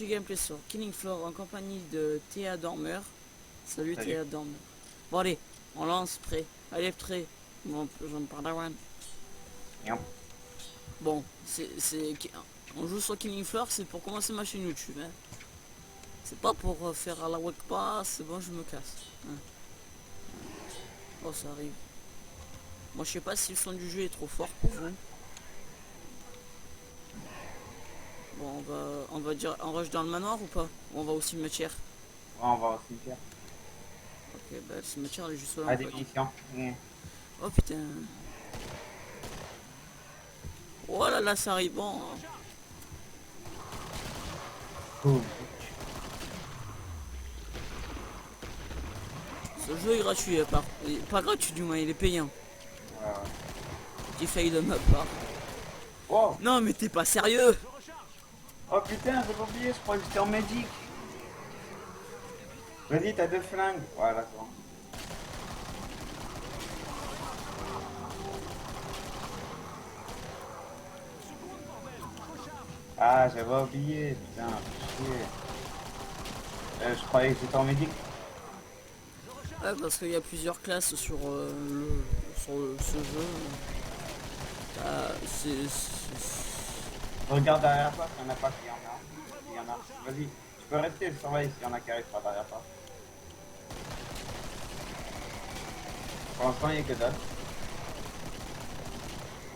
petit gameplay sur Killing Floor en compagnie de Théa Dormeur. Salut. Théa Dormeur. Bon allez, on lance, prêt. Allez, prêt. Bon, j'en parle à one. Bon, on joue sur Killing Floor, c'est pour commencer ma chaîne YouTube. Hein. C'est pas pour faire à la Wakpa, c'est bon, je me casse. Hein. Oh, ça arrive. Moi, je sais pas si le son du jeu est trop fort pour vous. Bon, on va dire, on rush dans le manoir ou pas? Ou on va au cimetière? Ouais, on va au cimetière. Ok, bah le cimetière il est juste là. Ah, des munitions. Oh putain. Oh là là, ça arrive bon. Cool. Ce jeu est gratuit, pas gratuit du moins, il est payant. Ouais. J'ai failli de ma part. Oh. Non mais t'es pas sérieux? Oh putain, j'ai oublié, je crois que j'étais en médic. Vas-y, t'as 2 flingues. Voilà, c'est bon. Ah, j'avais oublié, putain, chier. Je croyais que j'étais en médic. Ouais, parce qu'il y a plusieurs classes sur, ce jeu. Regarde derrière toi, s'il y en a pas, s'il y en a. S'il y en a. Vas-y, tu peux rester, je surveille s'il y en a qui arrivent pas derrière toi. Pour l'instant, il n'y a que dalle.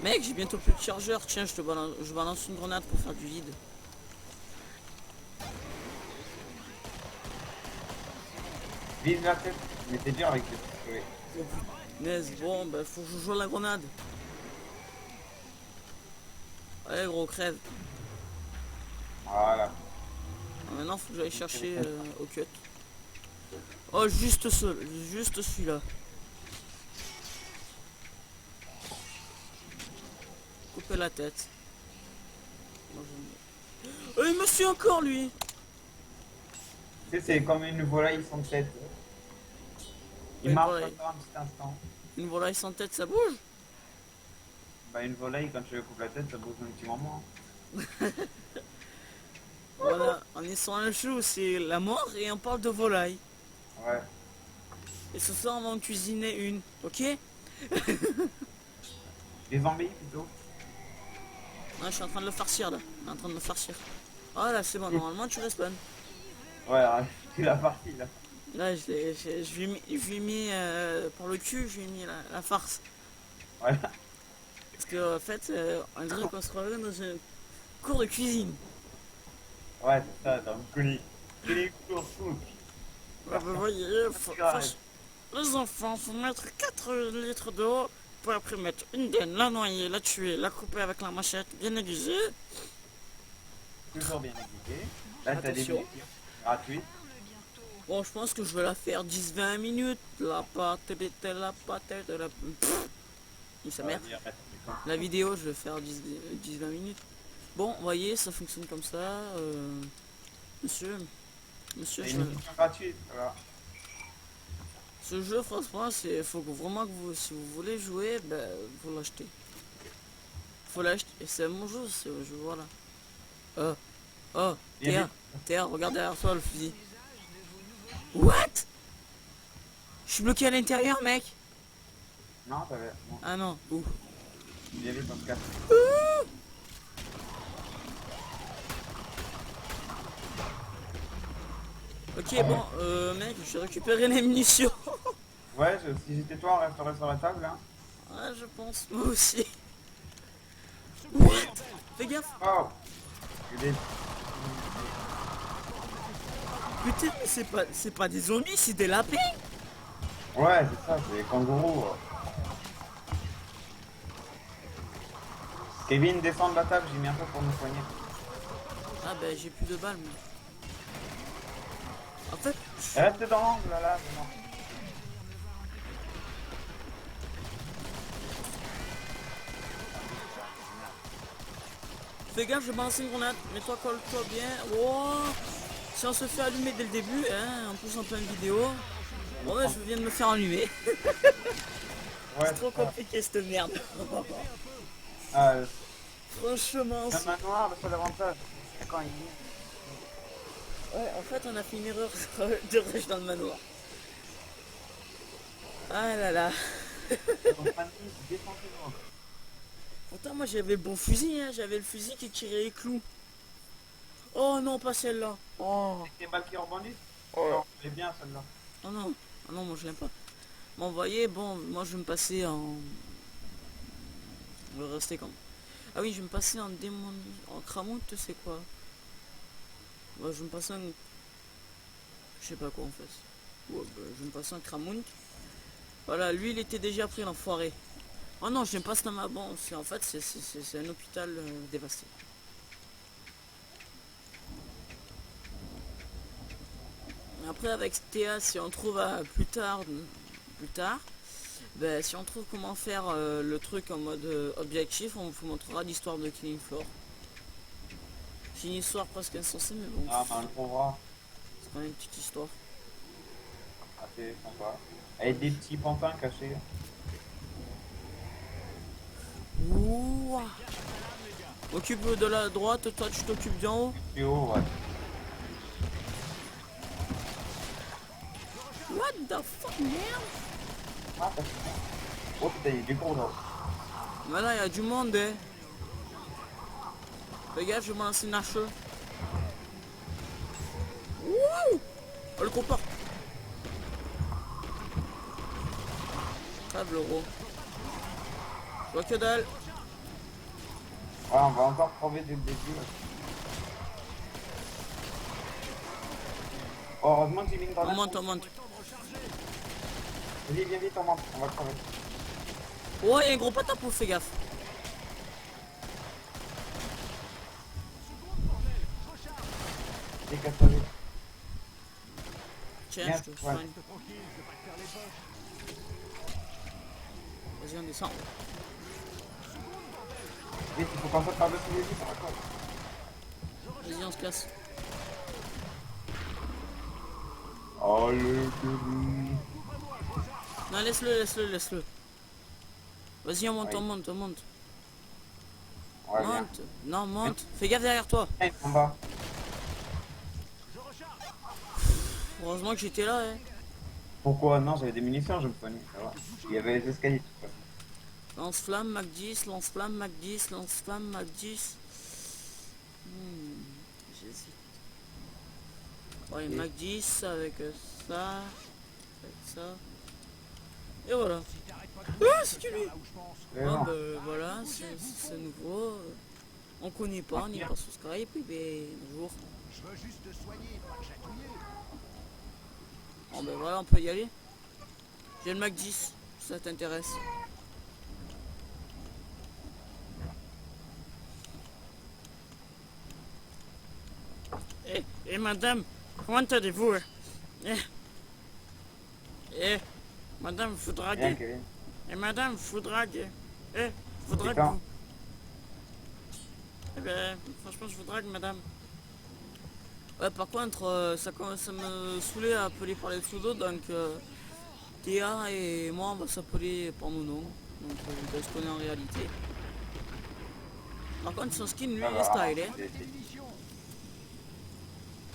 Mec, j'ai bientôt plus de chargeur. Tiens, je balance une grenade pour faire du vide. Vise la tête, mais t'es dur avec tes pistolets. Oh punaise, bon, bah faut que je joue la grenade. Allez gros, crève. Voilà. Maintenant, faut que j'aille chercher au cut. Oh, juste celui-là. Couper la tête. Oh, il me suit encore, lui. Tu sais, c'est comme une volaille sans tête. Il Une marche volaille. encore un petit instant. Une volaille sans tête, ça bouge? Bah, une volaille, quand je lui coupe la tête, ça bouge un petit moment. Voilà, on est sur un jeu où c'est la mort et on parle de volaille. Ouais. Et ce soir, on va en cuisiner une, ok? Des zombies plutôt. Ouais, je suis en train de le farcir là. Je suis en train de me farcir. Ah là, c'est bon, normalement tu respawn. Ouais, tu l'as parti là. Là, je lui ai mis pour le cul, je lui ai mis la farce. Voilà. Parce que en fait, on dirait qu'on se croirait dans un cours de cuisine. Ouais, c'est ça, dans le coulis. Coulis pour foot. Ouais, vous voyez, les enfants, faut mettre 4 litres d'eau pour après mettre une denne, la noyer, la tuer, la couper avec la machette, bien aiguisée. Toujours bien aiguisé. Là, t'as des Attention. munitions gratuites. Bon, je pense que je vais la faire 10-20 minutes. La pâte, la patate, la... Pff, sa mère. La vidéo, je vais faire 10-20 minutes. Bon, vous voyez, ça fonctionne comme ça. Monsieur, C'est je... une munition gratuite, voilà. ce jeu, franchement, faut que vraiment que vous, si vous voulez jouer, ben, vous l'achetez. Faut l'acheter. Et c'est mon jeu, ce jeu, voilà. Oh, Théa, regarde derrière toi le fusil. What? Je suis bloqué à l'intérieur, mec. Non, t'avais. Bon, Ah non, où? il y avait dans ce cas. Ok, bon, mec, j'ai récupéré les munitions. Ouais, si j'étais toi, on resterait sur la table, hein. Ouais, je pense, moi aussi. What? Fais gaffe. Oh! Il est... Putain, mais c'est pas des zombies, c'est des lapins. Ouais, c'est ça, c'est des kangourous. Kevin, descends de la table, j'ai mis un peu pour me soigner. Ah ben, j'ai plus de balles, moi. En fait, Reste dans l'angle, là, c'est bon. fais gaffe, je balance une grenade. Mets-toi, colle-toi bien. Wow. Si on se fait allumer dès le début, hein, en plus en pleine vidéo. Bon, ouais, je viens de me faire allumer. Ouais, C'est trop compliqué cette merde. Ah, Franchement, le manoir, le seul avantage, c'est quand il est. Ouais, en fait, on a fait une erreur de rush dans le manoir. Ah là là. Donc maintenant, défoncez-moi. Pourtant, moi, j'avais le bon fusil, hein. J'avais le fusil qui tirait les clous. Oh non, pas celle-là. Oh. Avec les balles qui rebondissent? Ouais. Non, elle est bien celle-là. Oh non. Ah non, moi, je l'aime pas. Bon, vous voyez, bon, moi, je vais me passer en... Je vais rester comme... Ah oui, je vais me passer en démon... En Kramont, c'est quoi? Moi, je vais me passer en... Je sais pas quoi, en fait. Ouais, bah, je vais me passer en Kramont. Voilà, lui, il était déjà pris, l'enfoiré. Oh non, j'aime pas ce nama. Bon, en fait, c'est un hôpital dévasté. Après, avec Théa, si on trouve plus tard, ben, si on trouve comment faire le truc en mode objectif, on vous montrera l'histoire de Killing Floor. C'est une histoire presque insensée, mais bon, Ah, ben, on le trouvera. c'est quand même une petite histoire. Assez sympa. Avec des petits pantins cachés. Ouah. Occupe de la droite, toi tu t'occupes d'en haut. Plus haut, ouais. What the fuck, merde. Ah, t'as fait ça. Oh putain, il y a du gros là. Mais là, il y a du monde, hein. Regarde, je vais me lancer une hache. Wouh. Oh, le compas. Crève le gros. Je vois que dalle. Ouais, on va encore crever dès le début. Là. Oh, heureusement que j'ai mis une On grenade. monte, on monte. Vas-y, viens vite, on monte. On va crever. Oh, il y a un gros patapou, fais gaffe. Décasse-toi vite. Tiens, Viens, je te ouais. soigne. Vas-y, on descend. Vite, il faut qu'on saute par-dessus les vitres. Vas-y, on se casse. Oh le gueule. Non, laisse-le, laisse-le, laisse-le. Vas-y, on monte, Ouais. on monte, on monte. Ouais, viens. Monte. Non, monte. Fais gaffe derrière toi. Viens, en bas. Heureusement que j'étais là, hein. Pourquoi? Non, j'avais des munitions, je me soignais. Ça va. Il y avait les escaliers. Tout ça. Lance-flamme, Mac 10, lance-flamme, Mac 10, lance-flamme, Mac 10. J'hésite. Ouais, Mac 10 avec ça. Avec ça. Et voilà. Ah, c'est que lui. Et Ah, non. bah voilà, c'est nouveau. On connaît pas, on n'est pas sur Skype. Et ben, bonjour. Bon, ben voilà, on peut y aller. J'ai le Mac 10, si ça t'intéresse. Eh, madame, comment allez-vous? Eh, eh, madame, vous Viens, draguez. Kevin. Eh, madame, vous draguez. Eh, vous drague quand vous. Eh ben, franchement, je vous drague, madame. Ouais, par contre, ça commence à me saouler à appeler par les pseudos, donc Théa et moi, on va s'appeler par nos noms. Donc, de ce qu'on est en réalité. Par contre, son skin, lui, Ça il va, est stylé. Hein. c'est-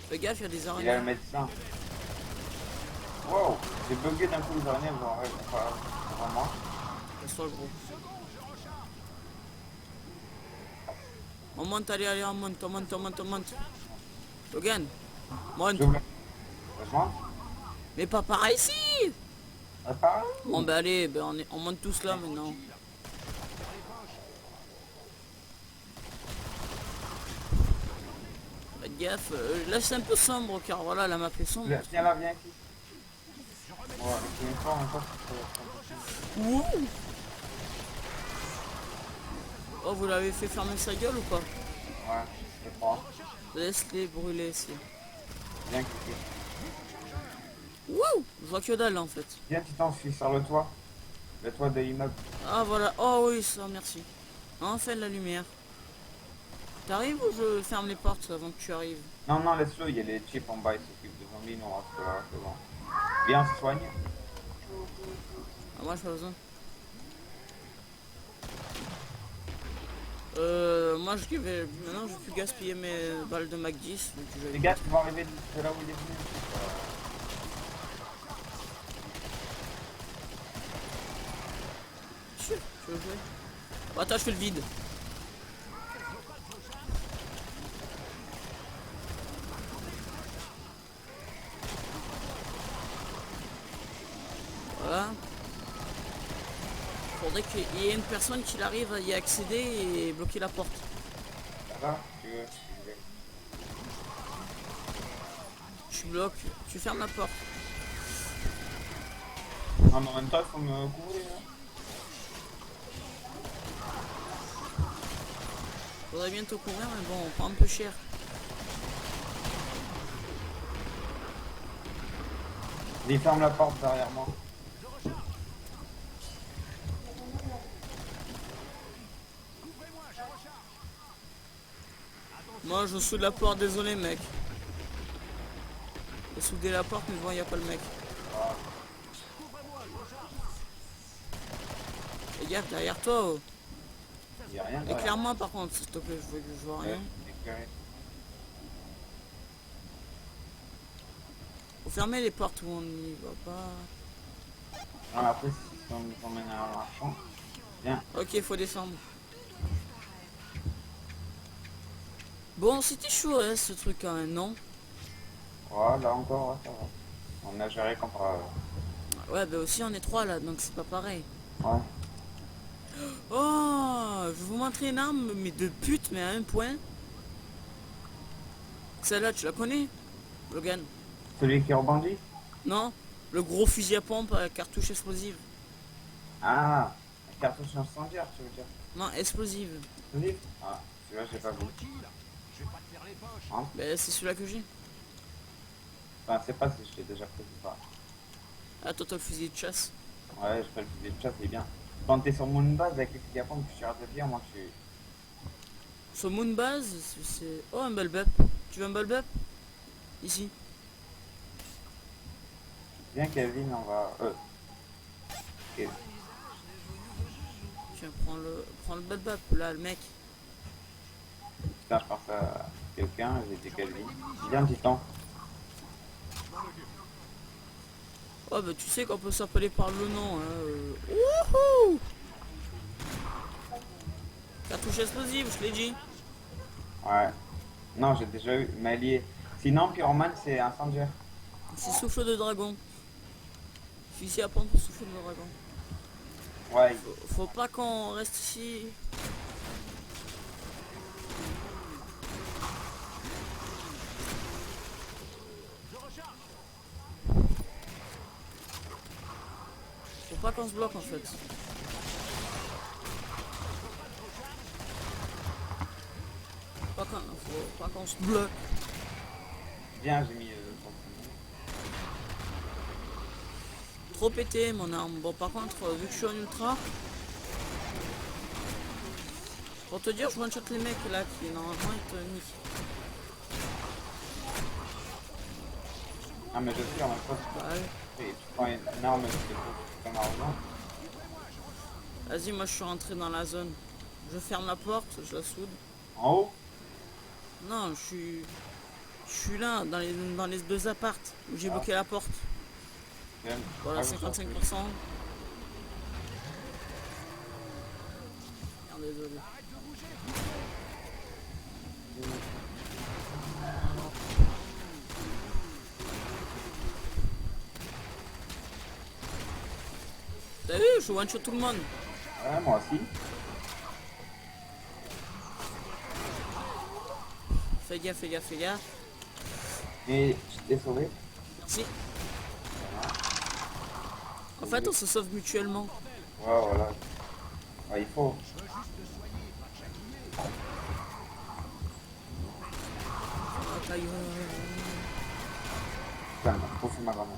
Fais gaffe, il y a des Il a araignées. le médecin. Wow, j'ai bugué d'un coup les araignées, vous en rêvez pas vraiment. Laisse-toi, gros. On monte, allez, allez, on monte, on monte, on monte, on monte. Logan, monte. Double. Je monte. Mais pas par ici. Ah, pareil. Bon, ben allez, ben, on monte tous là maintenant. Faites gaffe, là c'est un peu sombre car voilà, la map est sombre. Viens là, viens ici. Ouais, c'est une fois encore. Wouh. Oh, vous l'avez fait fermer sa gueule ou pas? Ouais, je crois. Laisse-les brûler, c'est. Viens, Kiki. Wouh. Je vois que dalle en fait. Viens, tu t'enfuis sur le toit. Le toit de l'immeuble. Ah voilà, oh oui, ça, merci. Enfin de la lumière. T'arrives ou je ferme les portes avant que tu arrives? Non, non, laisse-le, il y a les chips en bas, ils s'occupent des zombies, nous on reste là, c'est bon. Viens, on se soigne. Ah, moi j'ai pas besoin. Moi je vais maintenant je vais plus gaspiller mes balles de Mac 10. Donc je vais- Les gars, tu vas arriver de là où il est venu. Chut, tu veux jouer? Oh, attends, je fais le vide. Voilà. Faudrait qu'il y ait une personne qui arrive à y accéder et bloquer la porte. Ça va, si tu veux. Si Tu bloques, tu fermes la porte. tu veux. Non, mais en même temps, il faut me couvrir. Hein. Faudrait bien te couvrir, mais bon, on prend un peu cher. Il ferme la porte derrière moi. Moi, je soude la porte, désolé, mec. J'ai soudé la porte, mais bon, y a pas le mec. Ah, Regarde, derrière toi. Oh. il n'y a rien derrière. Éclaire-moi, par contre, s'il te plaît, je vois rien. Ouais, éclairé. Faut fermer les portes où on n'y va pas. Non, après, si on nous emmène à un marchand, viens. Ok, faut descendre. Bon, c'était chaud, hein, ce truc, quand même, non? Voilà, encore, ouais, ça va. On a géré contre. Ouais, bah aussi, on est trois, là, donc c'est pas pareil. Ouais. Oh, je vais vous montrer une arme, mais de pute, mais à un point. Celle-là, tu la connais, Logan? Celui qui rebondit. Non? Le gros fusil à pompe à cartouche explosive. Ah, la cartouche incendiaire, tu veux dire. Non, explosive. Celui. Ah, celui-là, j'ai pas vu. Hein? Bah, c'est celui-là que j'ai. Enfin, je sais pas si je l'ai déjà pris ou pas. Ah, toi, t'as le fusil de chasse. Ouais, je fais le fusil de chasse, c'est bien. Quand t'es sur mon base avec les fusils à pompe, tu tires de tir, moi je suis. Sur Moonbase, c'est... Oh, un bulbup. Tu veux un bulbup? Ici. Viens, Kevin, on va. Ok. Tiens, prends le bulbup, là, le mec. Putain, je pense à quelqu'un, j'ai dit Kevin. Viens, Titan. Oh, bah, tu sais qu'on peut s'appeler par le nom, hein. Wouhou! Cartouche explosive, je l'ai dit. Ouais. Non, j'ai déjà eu. M'allier. Sinon, Pyromane, c'est incendiaire. C'est souffle de dragon. Fusil à pompe pour souffle de dragon. Ouais, Faut pas qu'on reste ici. Faut pas qu'on se bloque en fait. Faut pas qu'on se bloque. viens, j'ai mis. Trop pété mon arme. Bon par contre, vu que je suis en ultra. Pour te dire, je one-shot les mecs là qui normalement ils te niquent. Ah, mais je suis en même temps. Balle. Et tu prends une arme qui te coûte comme argent. Vas-y, moi je suis rentré dans la zone. Je ferme la porte, je la soude. En haut. Non, je suis là, dans les deux apparts, où j'ai bloqué la porte. Viens. Voilà, Ah, je 55%. sors plus. Merde, désolé. T'as vu, je one-shot tout le monde. Ouais, moi aussi. Fais gaffe, fais gaffe, fais gaffe. Et je t'ai sauvé. Merci. En fait, on se sauve mutuellement. Ouais, voilà. Ouais, il faut. Ah, ta gueule. Putain, trop fait ma grand-mère.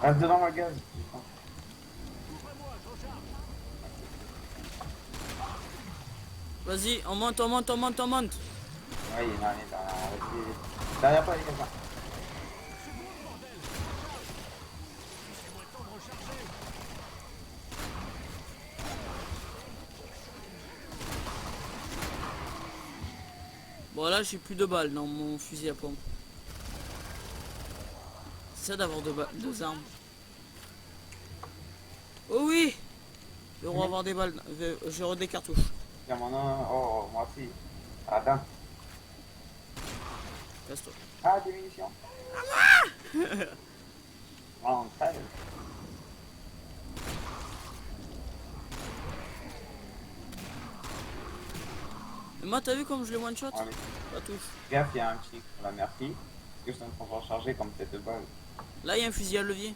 Reste dedans le gaz. Putain. Vas-y, on monte, on monte, on monte, on monte. Ouais, il y en a un. Derrière toi, il y a quelqu'un. Bon là j'ai plus de balles dans mon fusil à pompe. C'est ça d'avoir deux armes. Oh oui. Je vais avoir des balles. J'aurai des cartouches. Tiens, mon nom, oh, moi aussi. Attends. Casse-toi. Ah, des munitions. Oh, 13. Et moi t'as vu comme je les one shot? Allez. La touche. Gaffe, il y a un chic. Voilà, merci. Parce que je suis en train de recharger comme cette balle. Là il y a un fusil à levier.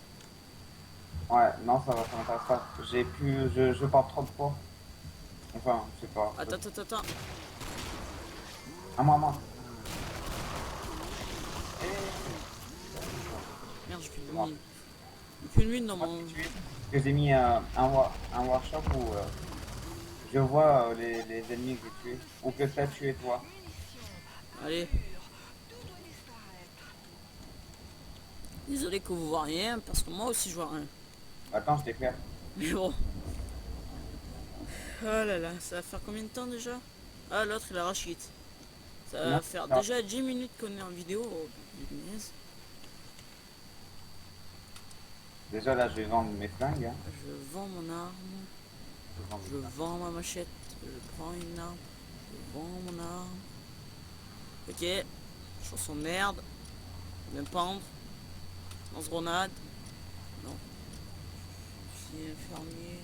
Ouais, non, ça va, ça m'intéresse pas. J'ai plus, je pars trop de poids. Enfin, je sais pas. Attends. À moi. Merde, j'ai plus de Moi. mine. J'ai plus de mine dans Moi, mon... tu es. Que j'ai mis un workshop où je vois les ennemis que j'ai tués. Ou que t'as tué toi. Allez. Désolé que vous voyez rien, parce que moi aussi je vois rien. Attends, je t'éclaire. Mais bon. Oh là là, ça va faire combien de temps déjà? Ah l'autre il a rachit. Ça va Non, faire non. déjà 10 minutes qu'on est en vidéo. Oh, punaise. Déjà là, je vais vendre mes flingues. Hein. Je vends mon arme. Je vends mes Je flingues. vends ma machette. Je prends une arme. Je vends mon arme. Ok. Chanson de merde. Je vais me pendre. Lance-grenade. Non. Je suis infirmier.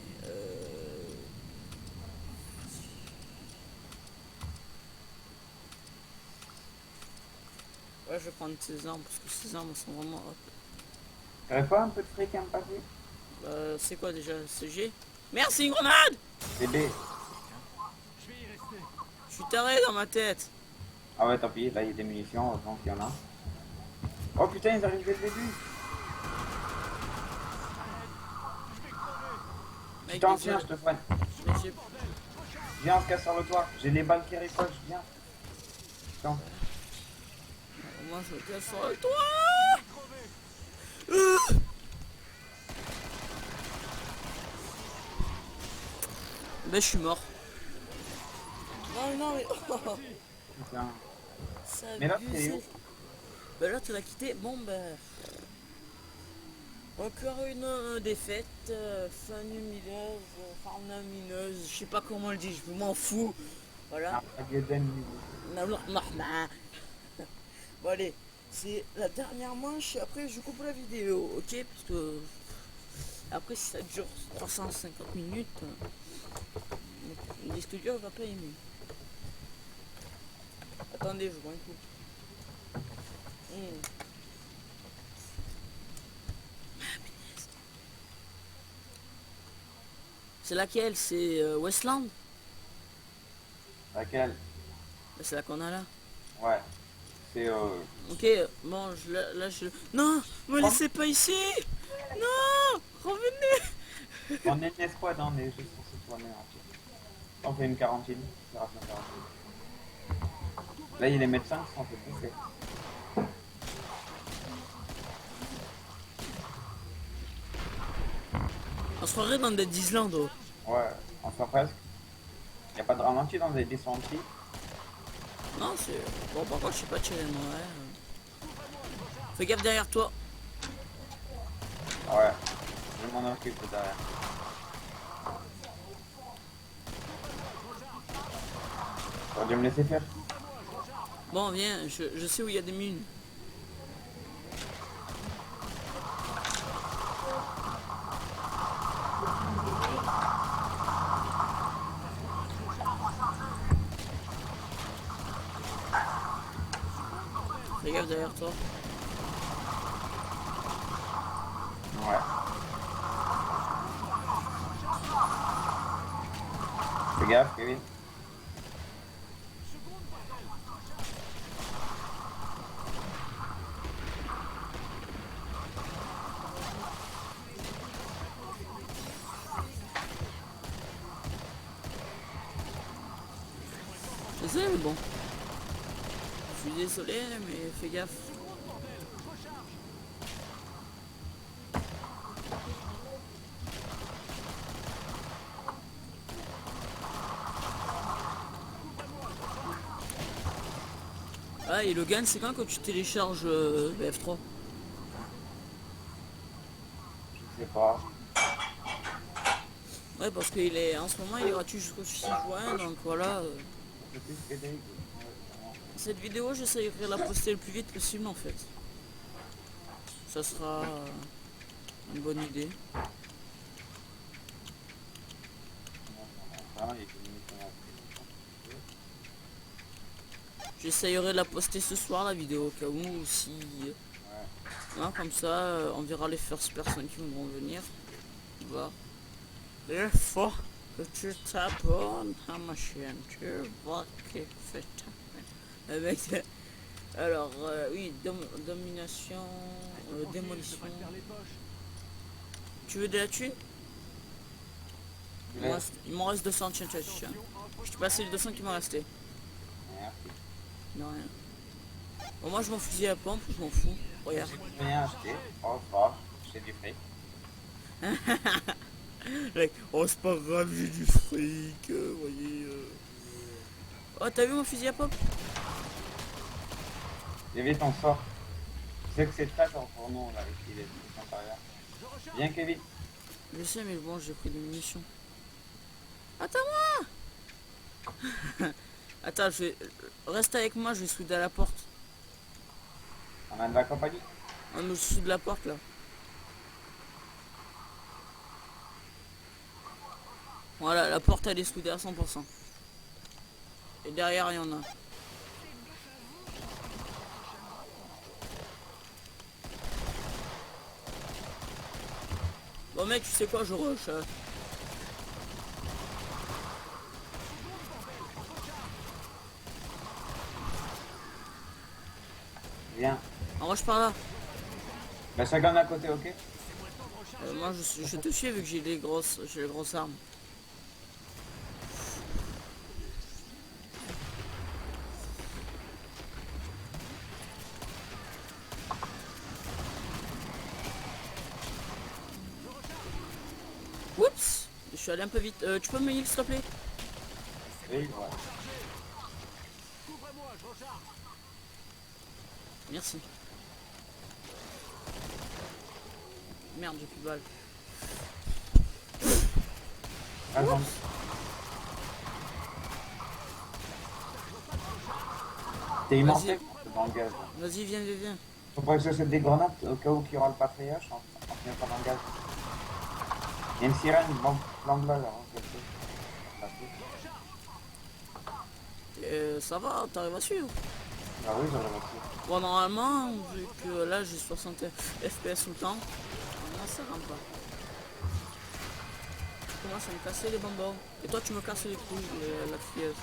Ouais, je vais prendre ces armes parce que ces armes sont vraiment hop. T'aurais pas un peu de fric à me passer? C'est quoi déjà? CG? Merde, c'est une grenade! Bébé. Je suis taré dans ma tête. Ah ouais, tant pis, là il y a des munitions, heureusement qu'il y en a. Oh putain, ils arrivent dès le début. Mec, Putain, désolé. tiens, je te freine. Mais j'ai- Viens, on se casse sur le toit. J'ai les balles qui ricochent, viens. Putain. Moi je me casse sur le toit. Ben je suis mort. Non mais Putain. ça Mais là, abuse. t'es où? Ben là tu l'as quitté. Bon ben encore une défaite. Farnamineuse. Je sais pas comment on le dit. Je m'en fous. Voilà. Armageddon. Normal. Bon allez. C'est la dernière manche et après je coupe la vidéo. Ok. Parce que après si ça dure 350 minutes. Le disque dur va pas aimer. Attendez, je vois un coup. Ah, punaise. C'est laquelle? C'est Westland? Laquelle? Bah, c'est la qu'on a là. Ouais. C'est Ok, bon, là je... Non, me laissez pas ici. Non, revenez. on est une escouade, on est juste pour se tourner en fait. On fait une quarantaine. Opération quarantaine. Là, il y a les médecins qui sont fait bouffer. On se croirait dans des Disneyland. Oh. Ouais, enfin presque. Y a pas de ralenti dans des descentes. Non, c'est... Bon, par contre, je sais pas tirer, moi, ouais. Fais gaffe derrière toi. Ouais, je m'en occupe derrière. T'aurais dû me laisser faire. Bon, viens, je sais où il y a des mines. Fais gaffe derrière toi. Ouais. Fais gaffe, Kevin. Je sais, mais bon. Je suis désolé, mais fais gaffe. Ah, et le gain, c'est quand tu télécharges BF3? Je sais pas. Ouais, parce qu'il est en ce moment, il est gratuit jusqu'au 6 juin, donc voilà. Je sais ce que t'as dit. Ouais, Cette vidéo, j'essaierai de la poster le plus vite possible en fait. Ça sera une bonne idée. vraiment, il y a qu'une mission à faire. J'essayerai de la poster ce soir la vidéo au cas où si. Ouais. Hein, comme ça, on verra les first personnes qui vont venir. Voir. Il faut que tu t'abonnes à ma chaîne. Tu vois que fait ta avec. Alors, oui, domination, démolition. Tu veux de la thune? Il m'en reste 200, tiens. Je t'ai passé les 200 qui m'ont resté. Merci. Non, rien. Bon, moi, je m'en fusil à pompe, je m'en fous. Regarde. J'ai rien acheté. Oh, pas. J'ai du fric. Mec, oh, c'est pas grave, j'ai du fric, voyez. Oh, t'as vu mon fusil à pompe? J'ai vu ton sort. Tu sais que c'est très fort pour nous, là, avec les intérieurs. Viens, Kevin. Je sais, mais bon, j'ai pris des munitions. Attends-moi. Attends, je vais... Reste avec moi, je vais souder à la porte. On a de la compagnie. On me soude la porte, là. Voilà, la porte, elle est soudée à 100%. Et derrière, il y en a. Bon, mec, tu sais quoi, je rush. Viens. On rush par là. Bah, chacun d'un côté, ok? Moi, je te suis vu que j'ai les grosses armes. Oups, je suis allé un peu vite. Tu peux me heal, s'il te plaît? Oui, ouais. Merci. Merde, j'ai plus de balles. Attends. T'es immortel dans le gaz. Vas-y, viens. Faut pas que je jette des grenades au cas où il y aura le patriarche. On vient pas dans le gaz. Il y a une sirène, blanc là, là. Ça va, t'arrives à suivre. Ah oui, j'aurais aussi. Bon, normalement, vu que là j'ai 60 FPS tout le temps, normalement ça rentre pas. Je commence à me casser les bonbons. Et toi, tu me casses les couilles, la filleuse.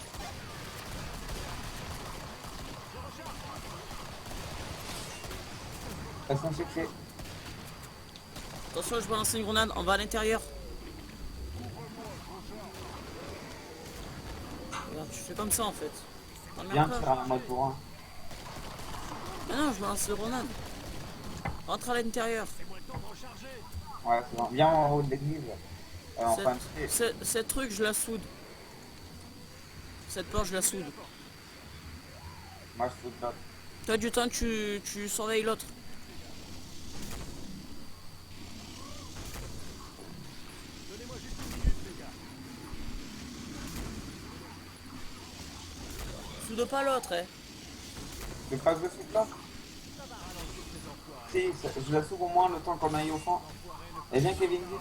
Passe un succès. Attention, je balance une grenade, on va à l'intérieur. Regarde, tu fais comme ça en fait. Viens, tu seras en mode bourrin. Mais non, je balance les grenades. Rentre à l'intérieur. Ouais, c'est bon. Viens en haut de l'église. Enfin, Cette truc, je la soude. Cette porte, je la soude. moi je fous de l'autre. Toi, du temps, tu surveilles l'autre. Soude pas l'autre, hein. Tu veux pas que je soude l'autre? Si, je la soude au moins le temps qu'on aille au fond. Et viens, Kevin, vite.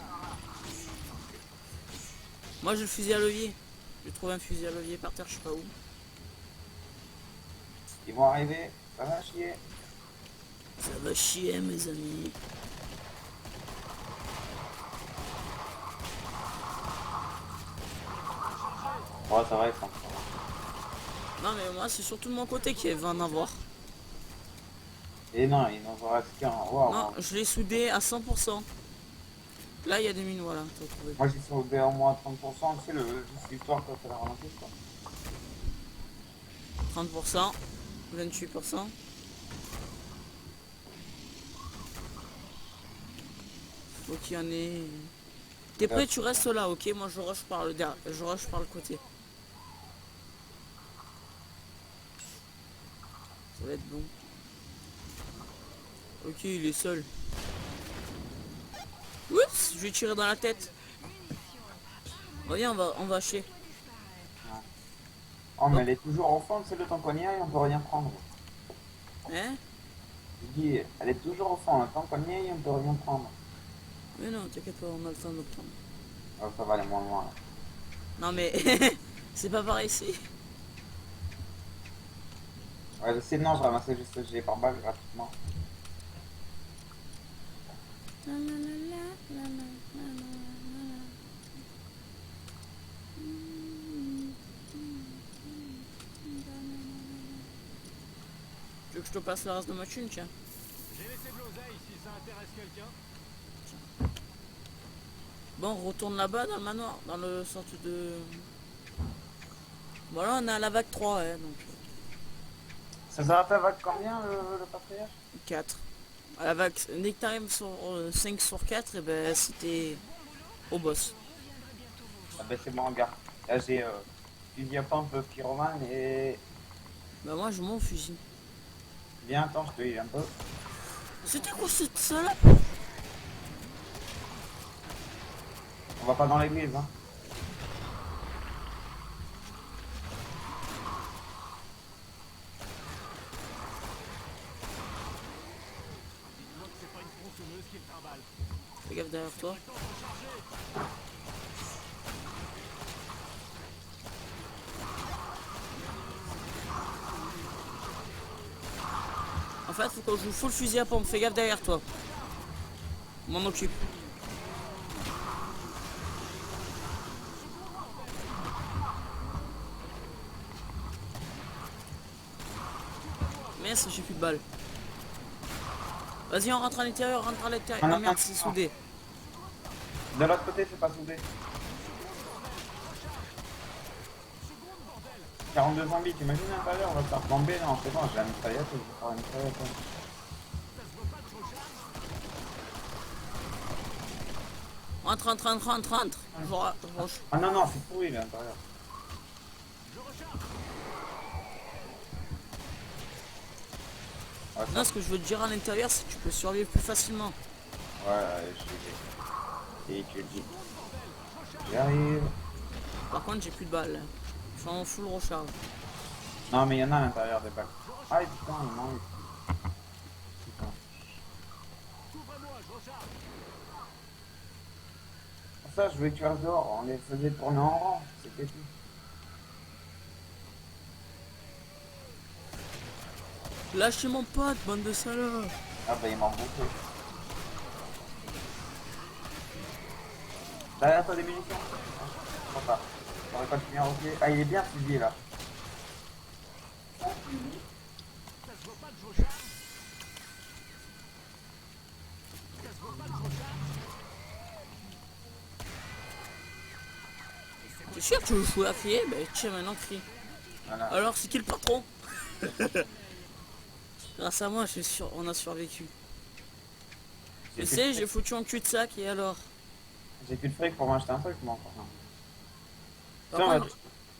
Moi, j'ai le fusil à levier. J'ai trouvé un fusil à levier par terre, je sais pas où. Ils vont arriver. Ça va chier. Ça va chier, mes amis. Ouais, ça va, ils sont. Non, mais moi, c'est surtout de mon côté qu'il va en avoir. Et non, il n'en reste qu'un. Wow. Non, je l'ai soudé à 100%. Là, il y a des mines, voilà. T'as trouvé. Moi j'ai soudé au moins 30%. Tu sais, juste l'histoire quand c'est la remontée, quoi. 30%. 28%. Faut qu'il y en ait. T'es prêt, tu restes là, ok? Moi je rush par le derrière, je rush par le côté. Ça va être bon. Ok, il est seul. Oups, je vais tirer dans la tête. Reviens, on va acheter. Oh, mais elle est toujours au fond, c'est le temps qu'on y aille, on peut rien prendre. Hein? Je dis, elle est toujours au fond, le temps qu'on y aille, on peut rien prendre. Mais non, t'inquiète pas, on a le temps de le prendre. Oh, ça va aller moins loin là. Non mais, c'est pas par ici. Ouais, je sais, non, je ramassais juste le gilet pare-balles gratuitement. Tu veux que je te passe le reste de ma thune, tiens. J'ai laissé de l'oseille si ça intéresse quelqu'un. Bon, on retourne là-bas dans le manoir, dans le sorte de... Voilà, on est à la vague 3, hein, donc... Ça s'arrête à vague combien le patriarche? 4. À la vague, dès que t'arrives sur 5 sur 4, et ben c'était au boss. Ah ben c'est bon, regarde. Là j'ai fusil à pompe pyromane et... Bah moi je m'en fusil. Viens, attends, je te dis un peu. C'était quoi cette salope? On va pas dans l'église, hein. Dis-moi que c'est pas une tronçonneuse qui le trimballe. Fais gaffe derrière toi. En fait, faut qu'on joue full fusil à pompe. Fais gaffe derrière toi. M'en occupe. Mince, j'ai plus de balles. Vas-y, on rentre à l'intérieur, rentre à l'intérieur. Ah merde, c'est soudé. De l'autre côté, c'est pas soudé. 42 zombies, t'imagines à l'intérieur, on va se faire bomber. Non, c'est bon, j'ai la mitraillette, je vais faire la mitraillette. Rentre, rentre, rentre, rentre, rentre. Ah non, non, c'est pourri l'intérieur. Ouais, Non, ce que je veux te dire à l'intérieur, c'est que tu peux survivre plus facilement. je et tu le dis. J'arrive. Par contre, j'ai plus de balles. Je suis en full recharge. Non, mais il y en a à l'intérieur des balles. Ah, putain, il manque. Putain. Ça, je voulais que tu restes dehors. On les faisait tourner en rang. C'était tout. Lâchez mon pote, bande de salauds. Ah, bah, il m'en beaucoup. Derrière toi des munitions. Je crois pas. J'aurais pas pu ok. Ah, il est bien fusillé là. T'es sûr que tu veux jouer à crier? Bah tiens maintenant crie. Voilà. Alors c'est qui le patron? Grâce à moi on a survécu. Tu sais, j'ai foutu en cul-de-sac et alors? J'ai plus de fric pour m'acheter un truc, moi encore. Non. Par Tiens, contre,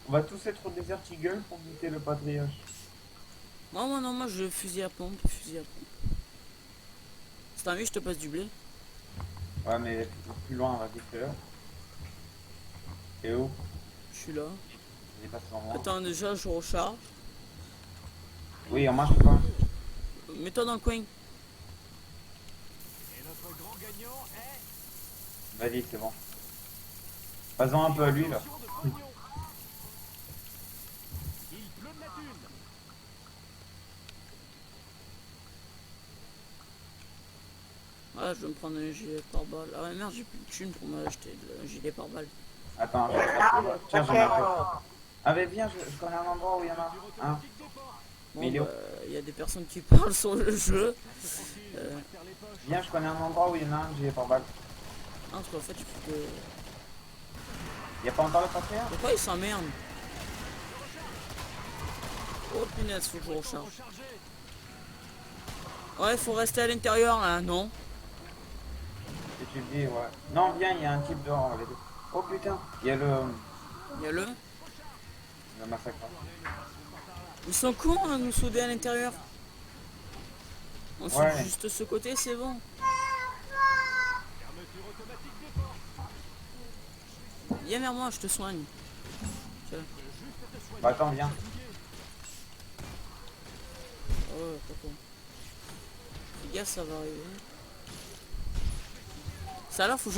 on va tous être au Desert Eagle pour buter le patriarche. non, moi je fusil à pompe, fusil à pompe. C'est envie, je te passe du blé. Ouais, mais plus loin, vas-y, fais-le. Et où? Je suis là. Il est pas sur moi. Attends, déjà je recharge. Oui, on marche pas. Mets-toi dans le coin. Et notre grand gagnant est... Vas-y, c'est bon. Passons un peu à lui là. de pognon. Il pleut de la thune. Ouais, je vais me prendre un gilet pare-balles. Ah ouais, merde, j'ai plus de thunes pour m'acheter un gilet pare-balles. Attends, tiens, j'en ai un peu. Ah, mais viens, je connais un endroit où il y en a un. Bon, Mais il est où? bah, y a des personnes qui parlent sur le jeu. Viens, je connais un endroit où il y en a un, j'ai par balle. Non, parce qu'en fait, tu peux... Il y a pas encore le patriarche? Pourquoi ils s'emmerdent? Oh punaise, faut que je recharge. Ouais, faut rester à l'intérieur là, non? Et tu le dis, ouais. Non, viens, il y a un type dehors, les deux. Oh putain, il y a le Y'a massacre. Ils sont cons à nous souder à l'intérieur. Ensuite, Ouais. juste ce côté, c'est bon. Fermeture automatique des portes. Viens vers moi, je te soigne. Tiens. Je peux juste te soigner. Bah attends, viens. Oh, pourquoi? Fais gaffe, ça va arriver. Ça là, faut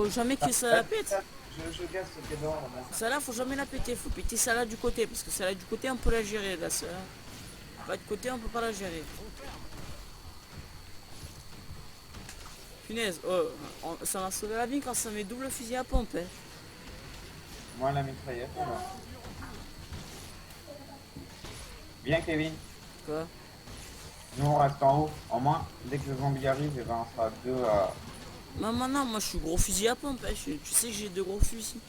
jamais que ça la pète. Je gasse ce qui est dehors là. Ça là, faut jamais la péter. Faut péter ça là du côté. Parce que ça là du côté, on peut la gérer. Là, ça là. De côté, on peut pas la gérer. Punaise, oh, ça m'a sauvé la vie quand ça met double fusil à pompe. Hein. Moi la mitraillette là. Viens Kevin. Quoi? Nous on reste en haut. Au moins, dès que le zombie arrive, eh ben, on sera deux à... Non, moi je suis gros fusil à pompe. Hein. Tu sais que j'ai deux gros fusils.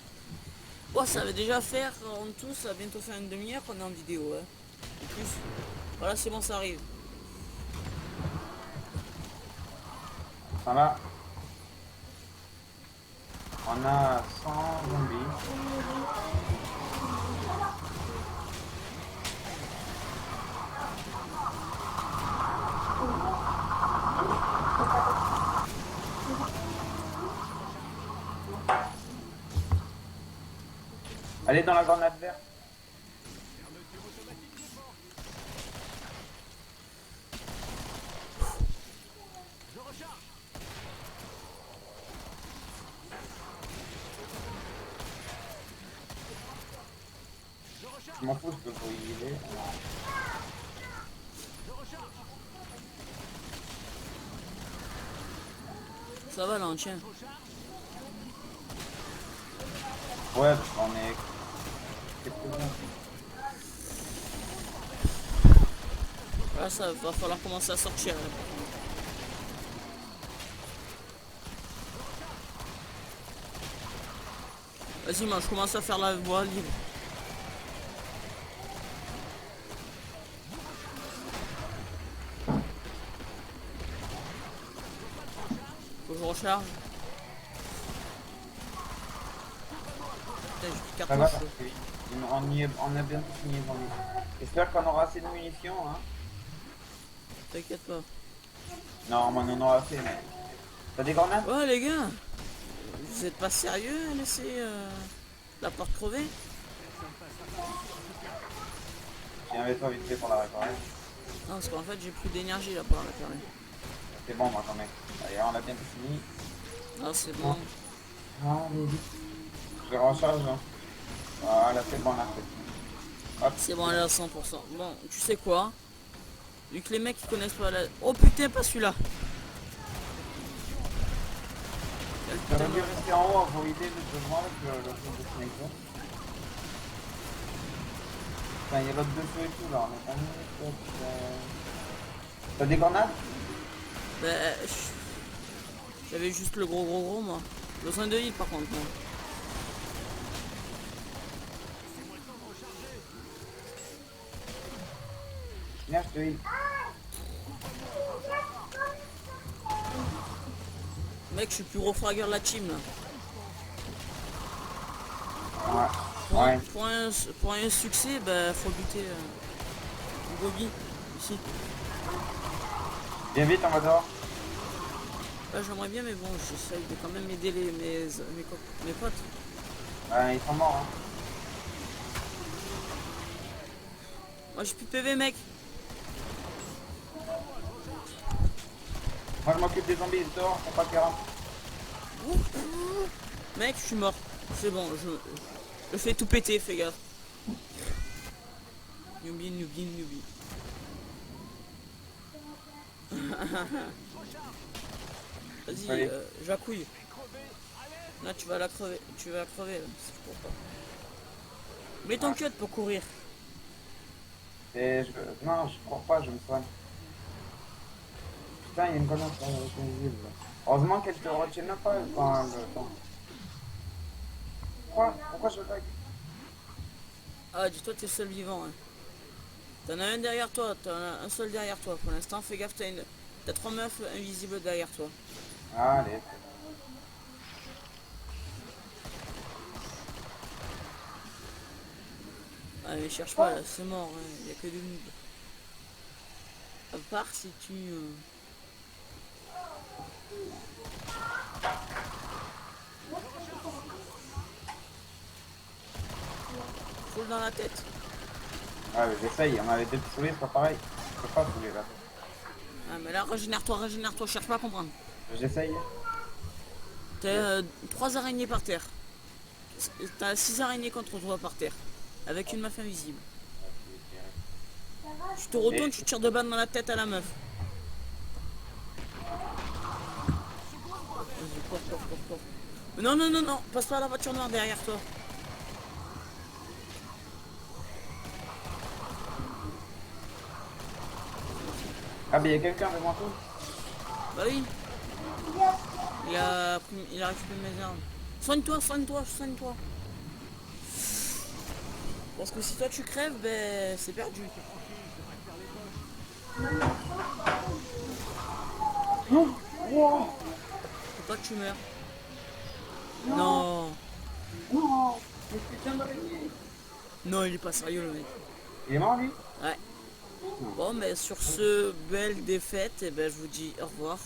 Oh, ça va déjà faire en tout, ça va bientôt faire une demi-heure qu'on est en vidéo. Hein. En plus, voilà, c'est bon, ça arrive. Ça va. On a 100 zombies. Allez dans la grenade verte. Je recharge. Je recharge. Je m'en fous, je peux pas y aller. Je recharge. Ça va là, on tient. Ouais, parce qu'on est... quelques-uns. Là, ça va falloir commencer à sortir. Là. Vas-y, moi je commence à faire la voie libre. Faut que je recharge. Putain, j'ai plus de Ça va, cartouche. on a bientôt fini les zombies. J'espère qu'on aura assez de munitions, hein. T'inquiète pas. Non, on en aura assez, mais... T'as des grenades? Ouais, les gars, vous êtes pas sérieux à laisser la porte crever? J'ai un vaisseau vite fait pour la réparer. Non, parce qu'en fait, j'ai plus d'énergie là pour la réparer. C'est bon, moi, quand même. Allez, on a bientôt fini. Ah, c'est bon. Allez, vite. Je recharge, hein. Voilà, c'est bon, là, c'est... Hop. C'est bon, elle est à 100%. Bon, tu sais quoi? Vu que les mecs ils connaissent pas la... Oh putain, pas celui-là! Quel putain J'aurais de- dû rester en haut pour éviter de voir le truc de sniper. Enfin, il y a l'autre dessous et tout, là. On est pas mis. T'as des grenades? Bah, j'avais juste le gros, moi. Besoin de heal par contre, moi. Viens, je te heal. Mec, je suis plus gros fragueur de la team là. Ouais. Pour, Ouais. pour un succès, bah faut buter Gobi, ici. Viens vite, on va dehors. Là j'aimerais bien, mais bon, j'essaye de quand même aider mes potes. Ils sont morts, hein. Moi j'ai plus de PV, mec. Moi, je m'occupe des zombies dehors, faut pas qu'ils rentrent. Mec, je suis mort. C'est bon, je fais tout péter, fais gaffe. Newbie. Vas-y, Allez. Jacouille. Là, tu vas la crever. Tu vas la crever, là, si tu cours pas. Mets ton cut pour courir. Et je... Non, je cours pas, je me soigne. Putain, il y a une connasse invisible. Heureusement qu'elle te retient pas quand le temps. Pourquoi je lag? Ah, dis-toi, t'es seul vivant. Hein. T'en as un derrière toi, t'en as un seul derrière toi. Pour l'instant, fais gaffe, t'as 3 meufs invisibles derrière toi. Allez. Ah, mais cherche pas, là, c'est mort, hein. Y a que des noobs. À part si tu... Full dans la tête. Ouais, mais j'essaye, on avait deux pistolets, c'est pas pareil. Je peux pas fouler là. Ah mais là, régénère-toi, cherche pas à comprendre. J'essaye. T'as 3 araignées par terre. T'as 6 araignées contre toi par terre. Avec une meuf invisible. Tu te retournes, tu tires de balles dans la tête à la meuf. Vas-y, cours. Non, non, non, non, passe pas à la voiture noire derrière toi. Ah, mais il y a quelqu'un devant toi. Bah oui. Il a récupéré mes armes. Soigne-toi. Parce que si toi tu crèves, ben c'est perdu. Wow. Faut pas que tu meurs. Non. Non, mais putain d'araignée. Non, il est pas sérieux le mec. Il est mort lui? Ouais. Bon, mais sur ce, belle défaite, et ben je vous dis au revoir.